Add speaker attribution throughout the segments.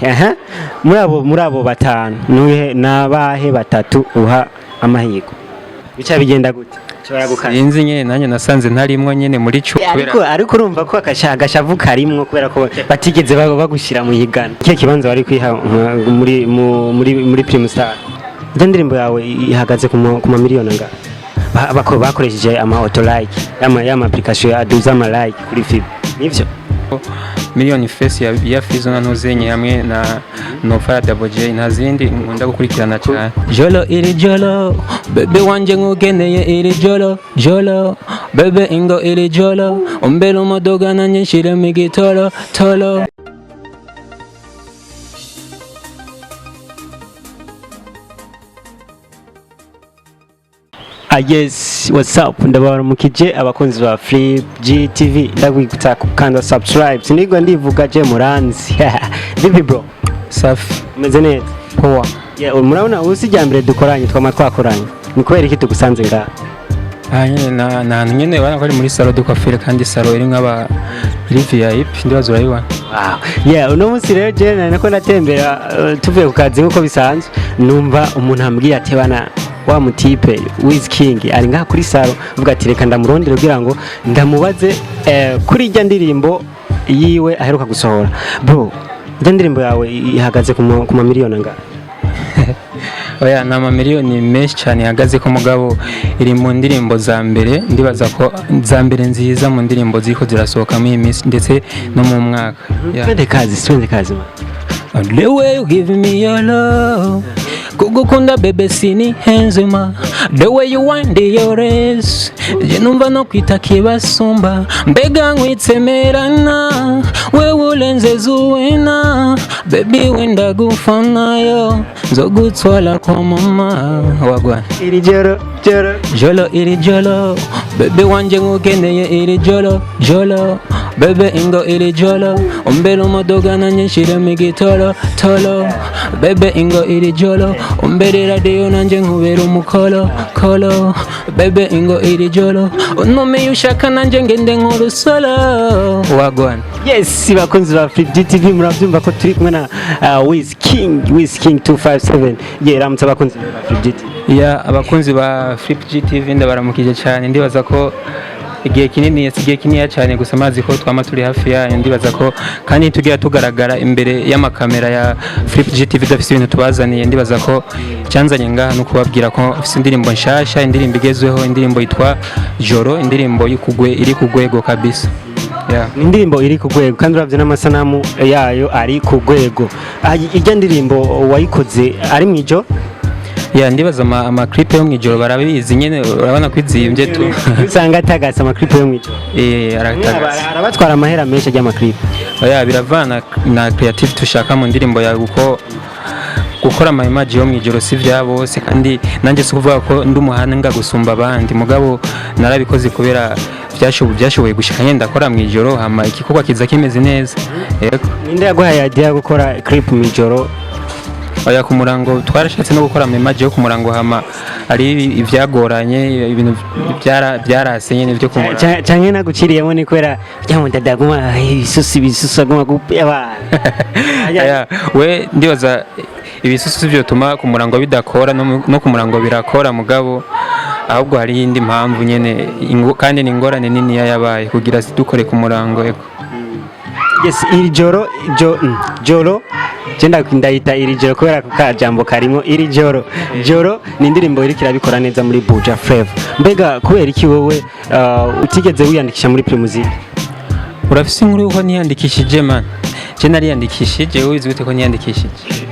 Speaker 1: Aha, muri abo batanu nabahe batatu uha amahirwe bica bigenda gute cobora gukana
Speaker 2: sinzi nyene nanye nasanze ntarimwo nyene muri cyo
Speaker 1: ariko urumva ko agashavu karimwo kubera ko batigeze bagushira mu higana kiye kibanza wari kwiha muri Prime Star iyo ndirimbo yawe ihagaze ku mamiliyoni anga bakoresheje ama auto like ama application ya aduza ama like kuri FIB nivyo
Speaker 2: miliyoni face ya Fizo na Ntuzenye hamwe na Nofaya Double J ntazindi nkunda gukurikirana cyane. Jolo iri jolo bebe wanje ngugeneye iri jolo jolo bebe ingo iri jolo ombelo modoga nanye nshire mu gitoro tolo.
Speaker 1: Yes, what's up? Ndabaramukije abakunzi ba Flip GTV ndagwikutsa kukanda subscribe. Sinigwa ndivuga je muranzi. Vipi bro?
Speaker 2: Safi.
Speaker 1: Umeze neza?
Speaker 2: Poa.
Speaker 1: Yeah, murabona usijyambere dukoranye twakoranye. Ni kubera iki tugusanze ngaha?
Speaker 2: Na nyene bana ko ari muri salon de coiffure kandi salon iri nk'aba iri VIP ndibazo urayibona.
Speaker 1: Wow. Yeah, uno munsi rero je nako natembera tuvuye ku kazi nkuko bisanzwe numva umuntu ambwiye ati bana wa mutipe Wiz King ari ngaha kuri salo uvuga ati reka ndamurondera kugira ngo ndamubaze kuri ijya ndirimbo yiwe aheruka gusohora. Bro, ijya ndirimbo yawe ihagaze ku mamiliyoni anga?
Speaker 2: Oya na mamiliyoni menshi cyane ihagaze ko mugabo iri mu ndirimbo za mbere ndibaza ko za mbere nziza mu ndirimbo ziko zirasohoka mu minsi ndetse no mu mwaka.
Speaker 1: Twende kazi man.
Speaker 2: The way you give me your love kugukunda bebe sini henzima the way you wind your race je numva no kwita kibasumba mbega nkwitsemerana wewe ulenze zuwena baby wenda gufana yo nzogutwala kwa mama wagwa
Speaker 1: iri joro
Speaker 2: iri jolo bebe wanje ngukeneye iri jolo bebe ingo iri jolo ombelo modoga nanye nshire mu gitoro tolo bebe ingo iri jolo ombere radio nanje nkubera umukolo bebe ingo iri jolo onome yushaka nanje ngende nkuru solo wagwan.
Speaker 1: Yes, bakunzi ba Flip GTV murabyumva ko turi kumwe na Wiz King 257. Yeah, ramutse bakunzi ba Flip GTV.
Speaker 2: Yeah, abakunzi ba Flip GTV ndabaramukije cyane ndibaza ko igihe kinini cyane gusa mazi ko twama turi hafi yayo ndibaza ko kandi tugira tugaragara imbere y'amakamera ya Flip GTV dafise ibintu tubazaniye ndibaza ko cyanzanye ngaha no kubabwira ko afise indirimbo nshasha indirimbo igezweho indirimbo yitwa Joro indirimbo iri kugwego kabisa. Yeah.
Speaker 1: Indirimbo iri kugwego kandi uravye n'amasanamu yayo ari kugwego. Ijya ndirimbo wayikoze ari mwijo?
Speaker 2: Ya ndibaza ama clip yo mwijoro barabizi nyene urabona kwizimvye tu
Speaker 1: usanga atagasa ama clip yo mwijoro
Speaker 2: aratagasa
Speaker 1: arabatwara amahera menshi ajya ama clip.
Speaker 2: Oya biravana na creative tushaka mu ndirimbo ya gukora ama image yo mwijoro si vya bose kandi nanje sukuvuga ko ndi umuhanga gusumba abandi mugabo narabikoze kubera byashoboye gushika nyenda akora mwijoro hama ikikorwa kiza kimeze neza. Yego
Speaker 1: ninde yaguhaye idea gukora clip mwijoro?
Speaker 2: Oya ku murango twarashatse no gukora mu image yo ku murango hama ari ivyagoranye ibintu byarasenye nivyo ku murango
Speaker 1: canke naguciriyemo ni kwera byamudadaguma ibisusu aguma gupeba.
Speaker 2: Aya we ndibaza ibisusu byo tuma ku murango bidakora no ku murango birakora mugabo ahubwo hari indi mpamvu nyene kandi ni ingorane nini yabaye kugira dukore ku murango eko.
Speaker 1: Yes, iri joro Jenda ndayita iri joro kubera ko kajambo karimo iri joro ni indirimbo iri kirabikora neza muri Buja Flavor. Mbega kubera iki wowe utigeze wiyandikisha muri Prime Music?
Speaker 2: Urafise inkuru yuko niyandikishije man je nariyandikishije wizi gute ko niyandikishije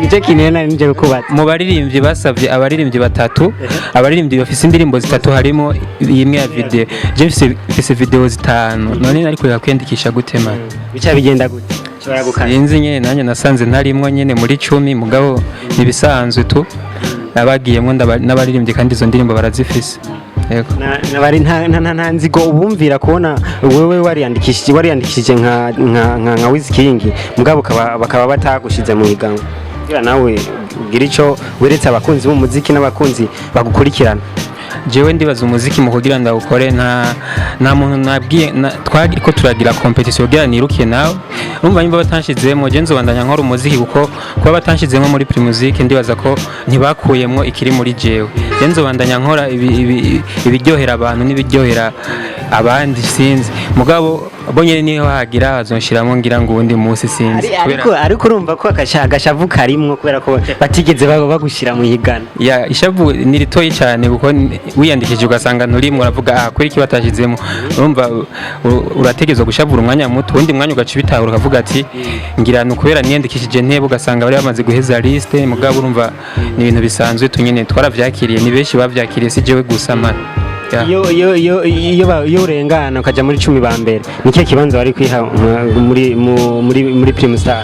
Speaker 1: nicyo kinena nje kubatse
Speaker 2: mu baririmbyi basavye abaririmbyi batatu abaririmbyi bafise indirimbo zitatu harimo imwe ya video je mfise video zitanu none nari kureka kwiyandikisha gute man
Speaker 1: bica bigenda gute cobora gukana
Speaker 2: sinzi nyene nanye nasanze ntarimwo nyene muri 10 mugabo nibisanzwe tu nabagiyemwo n'abaririmbyi kandi izo ndirimbo barazifise. Yego
Speaker 1: nabari nta nzigo ubumvira kubona wewe wariyandikishije nka Wiz King mugabo bakaba batagushize mu higanwa kugira nawe ugira ico weretse abakunzi b'umuziki n'abakunzi bagukurikirana.
Speaker 2: jewe ndibaza umuziki mu kugira ndawukore nta muntu nabwiye twariko turagira competition kugira nirukiye nawe urumva nimba batanshizemo je nzobandanya nkora umuziki kuko kuba batanshizemo muri Primusic ndibaza ko ntibakuyemwo ikiri muri jewe je nzobandanya nkora ibiryohera abantu n'ibiryohera abandi sinzi mugabo bonye niho hagira bazonshiramo ngira ngo ubundi munsi sinzi
Speaker 1: ariko urumva ko agashavu karimwo kubera ko batigeze bagushira mu higana
Speaker 2: ya ishavu ni ritoyi cyane kuko wiyandikije ugasanga nturimwe uravuga kuri iki batashizemo urumva urategezwa gushavura umwanya muto undi mwanya ugaca bitahura ukavuga ati ngira nukubera niyandikishije ntebe ugasanga bari bamaze guheza liste mugabo urumva ni ibintu bisanzwe tunyene twaravyakiriye ni benshi bavyakiriye si jewe gusa man
Speaker 1: iyo urengana ukaja muri 10 ba mbere nikihe kibanza wari kwiha muri Primustar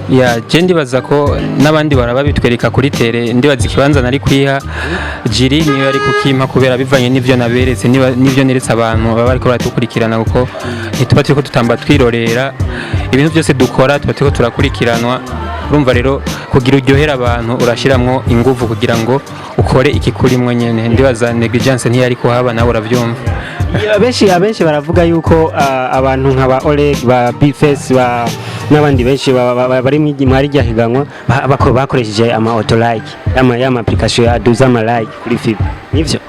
Speaker 2: ya je ndibaza ko n'abandi barababitwereka kuri tere ndibaza ikibanza nari kwiha jiri niyo yari kukimpa kubera bivanye n'ivyo naberetse n'ivyo neretse abantu baba bariko baratukurikirana kuko ntituba turiko tutamba twirorera ibintu byose dukora tuba turiko turakurikiranwa urumva rero kugira uryohera abantu urashiramwo ingufu kugira ngo ukore ikikurimwe nyene ndibaza negligence ntiyari kuhaba nawe uravyumva
Speaker 1: abenshi baravuga yuko abantu nk'aba Oleg ba Bface n'abandi benshi bari mwari ryahiganwa bakoresheje ama auto like ama application ya duza ama like kuri FIB nivyo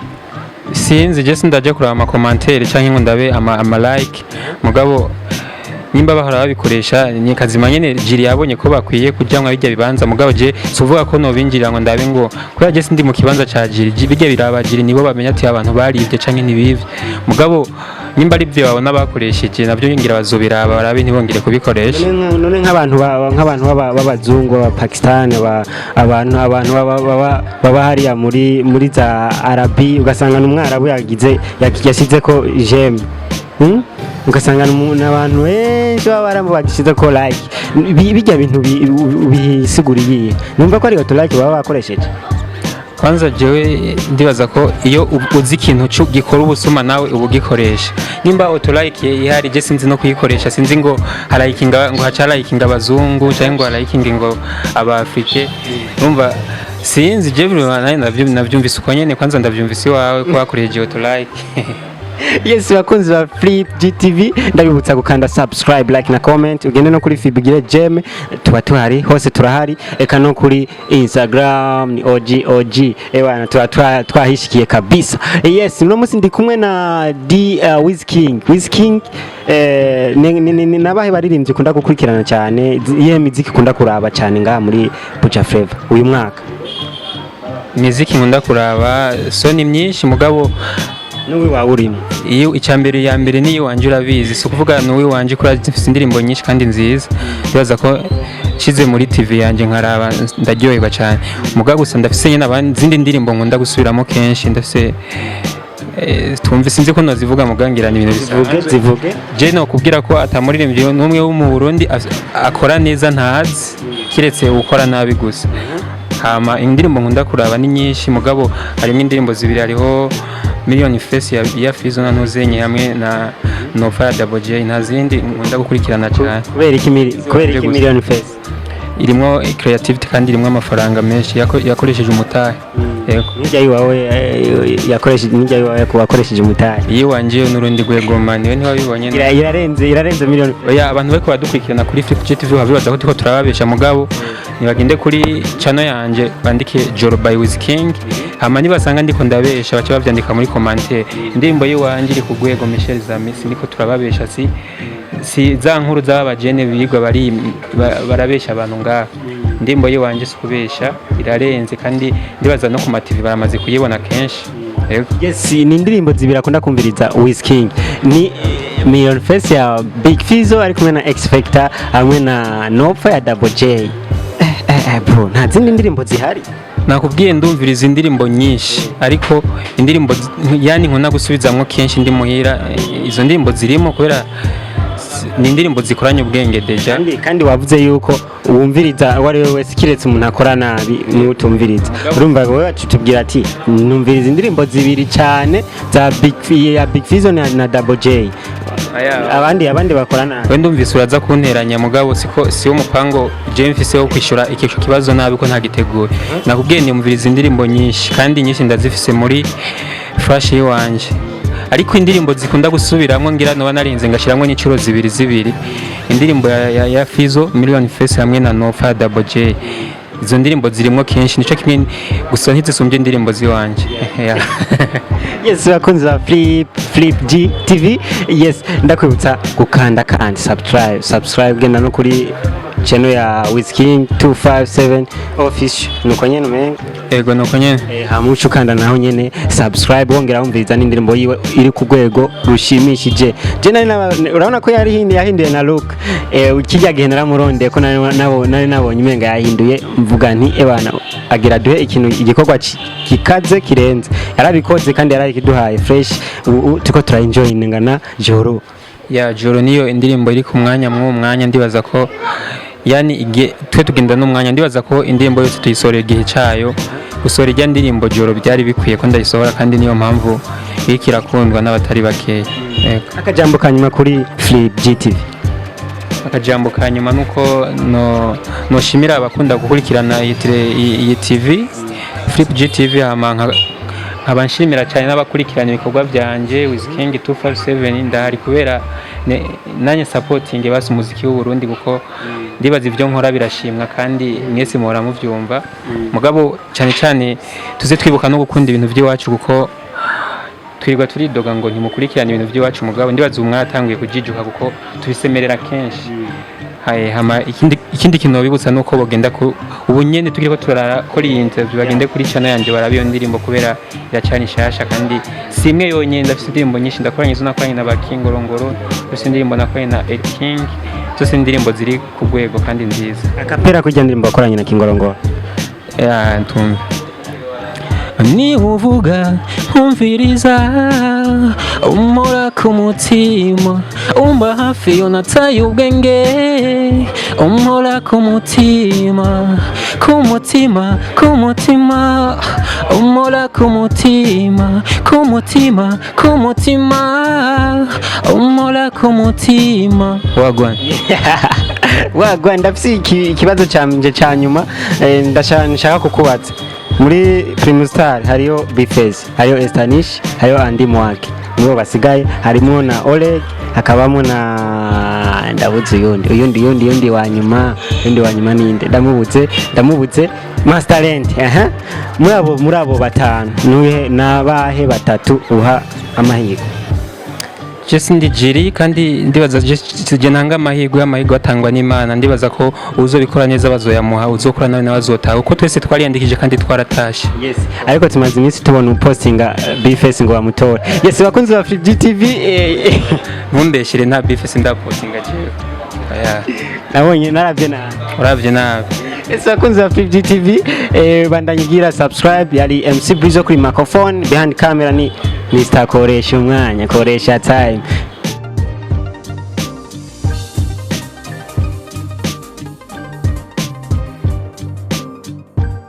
Speaker 2: sinzi je sindaje kuraba ama commentaire canke ngo ndabe ama like mugabo nimba bahora babikoresha ni kazima nyene jiri yabonye ko bakwiye kujyamwa bijya bibanza mugabo je suvuga ko no binjirira ngo ndabe ngo kubera je sindi mu kibanza ca jiri bijya biraba jiri nibo bamenya ati abantu barivye canke ntibivye mugabo nimba ari byo babona bakoresheje navyo ngira bazobiraba barabe ntibongere kubikoresha
Speaker 1: none nk'abantu b'abazungu ba Pakistan abantu baba hariya muri za Arabi ugasanga n'umwarabu yasize ko jeme ugasanga n'abantu benshi baba bagishyize ko like bijya bintu bisiguriye numva ko ari auto like baba bakoresheje
Speaker 2: kwanza jewe ndibaza ko iyo uzi ikintu gikora ubusuma nawe ubugikoresha nimba auto like ihari je sinzi no kuyikoresha sinzi ngo harayikinga ngo haca harayikinga abazungu cyangwa ngo harayikinga ngo abafrike numva sinzi je navyumvise uko nyene kwanza ndavyumvise iwawe ko wakoresheje auto like
Speaker 1: yes bakunzi ba Flip GTV ndabibutsa gukanda subscribe like na comment ugende no kuri FIB gire jeme tuba tuhari hose turahari eka no kuri Instagram ni OG bana tuba twahishikiye kabisa yes no musi ndi kumwe na Wiz King nabahe baririmbye kunda gukurikirana cyane ye muziki kunda kuraba cyane ngaha muri Buja Flavor uyu mwaka
Speaker 2: muziki nkunda kuraba so ni myinshi mugabo
Speaker 1: nuwi wawurimo
Speaker 2: iyo icyambere ya mbere niyo wanje urabizi so kuvuga nuwi wanje kuri afite indirimbo nyinshi kandi nziza bibaza ko kize muri TV yanje nkaraba ndaryoherwa cyane mugabo gusa ndafise nyine abandi ndirimbo nkunda gusubiramo kenshi ndafise twumve sinzi ko nozivuga mugangira ni ibintu
Speaker 1: zivuge
Speaker 2: je no kubwira ko atamuririmbye n'umwe wo mu Burundi akora neza ntazi kiretse ukora nabi gusa hama indirimbo nkunda kuraba ni nyinshi mugabo harimo indirimbo zibiri hariho Million Face ya Fizo na Ntuzenye hamwe na Nova ya Double J nazindi nkunda gukurikirana cyane
Speaker 1: kubera iki Million Face
Speaker 2: irimo creativity kandi irimo amafaranga menshi yakoresheje umutahe
Speaker 1: yego nijya yiwawe yakoresheje umutahe
Speaker 2: yiwanje n'urundi gwegoma niwe niho bibonye
Speaker 1: irarenze Million
Speaker 2: oya abantu bako badukurikirana kuri Flip GTV babibaza ko tuko turababesha mugabo nibagende kuri channel yanje bandike Joro by Wiz King hama nibasanga ndiko ndabesha bace bavyandika muri commentaire indirimbo yiwanje iri kugwego Michel Zamisi niko turababesha si za nkuru z'abajene bigwa bari barabesha abantu ngaha indirimbo yiwanje sikubesha irarenze kandi ndibaza no ku ma TV baramaze kuyibona kenshi
Speaker 1: yes ni indirimbo zibira kunda kumviriza Wiz King ni Million Face ya Big Fizzo ari kumwe na X Factor hamwe na Nova ya Double J bro nta zindi ndirimbo zihari
Speaker 2: nakubwiye ndumviriza indirimbo nyinshi ariko indirimbo yani nkunda gusubizamwo kenshi ndi muhira izo ndirimbo zirimo kubera ni indirimbo zikoranye ubwenge deja
Speaker 1: kandi wavuze yuko wumviriza wari we wese kiretse umuntu akora nabi n'utumviriza urumva wowe tutubwira ati numviriza indirimbo zibiri cyane za Big Fizzo na Double J abandi bakorana
Speaker 2: wenda umvise uraza kunteranya mugabo siwo mupango je mfise wo kwishura iki kibazo nabi ko ntagiteguye nakubwiye nimviriza indirimbo nyinshi kandi nyinshi ndazifise muri flash yiwanje ariko indirimbo zikunda gusubiramwo ngira no narinze ngashiramwo n'icuro zibiri indirimbo ya Fizo Million Face hamwe na Nofa Double J izo ndirimbo zirimwo kenshi nico kimwe gusa ntizisumbye indirimbo ziwanje
Speaker 1: yes bakunzi ba Flip G TV yes ndakwibutsa gukanda kandi subscribe genda no kuri channel ya Wizking 257 official nuko nyene umenga
Speaker 2: ego nuko nyene
Speaker 1: hamucu ukanda naho nyene subscribe wongera wumviriza n'indirimbo yiwe iri ku rwego rushimishije je urabona ko yahinduye na look ukijya gihe naramuronde ko nari nabonye umenga yahinduye mvuga nti ebana agira duhe igikorwa kikaze kirenze yarabikoze kandi yarakiduhaye fresh tuko turaenjoyinga na Joro
Speaker 2: ya Joro niyo indirimbo iri ku mwanya ndibaza ko yani twe tugenda n'umwanya ndibaza ko indirimbo yose tuyisorera igihe cyayo gusora ijya ndirimbo Joro byari bikwiye ko ndayisohora kandi niyo mpamvu ikirakundwa n'abatari bakeya
Speaker 1: akajambo kanyuma kuri Flip GTV
Speaker 2: akajambo kanyuma nuko no shimira abakunda gukurikirana iyi TV Flip GTV abanshimira cyane n'abakurikirana ibikorwa byanje Wizking 257 ndahari kubera nanye supporting basi umuziki w'u Burundi kuko ndibaza ivyo nkora birashimwa kandi mwese muhora muvyumva mugabo cyane tuze twibuka no gukunda ibintu by'iwacu kuko twirwa turidoga ngo ntimukurikirana ibintu by'iwacu mugabo ndibaza umwatanguye kujijuka kuko tubisemerera kenshi hama ikindi kintu bibutsa nuko bagenda ku ubunyene tugire ko turakora iyi interview bagende kuri channel yanje barabiyo ndirimbo kubera iracani shasha kandi simwe yonyene ndafite indirimbo nyinshi ndakoranye izo nakoranye na Bakingorongoro ndafite indirimbo nakoranye na El King zose indirimbo ziri ku rwego kandi nziza
Speaker 1: akapera kujya ndirimbo bakoranye na Kingorongoro
Speaker 2: ntumve ni uvuga umviriza umura ku mutima umba hafi yonataye ubwenge umura ku mutima umura ku mutima umura ku mutima
Speaker 1: wagwa ndafite ikibazo cyanje cya nyuma ndashaka kukubaza muri Primustar hariyo Bifez hariyo Estanish hariyo Andy Mwake nibo basigaye harimo na Oleg hakabamo na ndabuze yundi wa nyuma ninde ndamubuze Master Talent muri abo batanu nuhe nabahe batatu uha amahirwe
Speaker 2: Jesse ndi jiri kandi ndibaza je nanga amahirwe atangwa n'Imana ndibaza ko uzobikora neza bazoyamuha uzokora nawe nabazotaha uko twese twariyandikije kandi twaratashe
Speaker 1: yes ariko tumaze iminsi tubona upostinga Bface ngo bamutora yes bakunze ba Flip GTV
Speaker 2: ntumbeshyire nta Bface ndapostinga jewe
Speaker 1: nabonye naravye
Speaker 2: nabi
Speaker 1: ese bakunze ba Flip GTV bandanyigira subscribe yari MC Brizo kuri microphone behind camera ni Mr. Koresha umwanya koresha time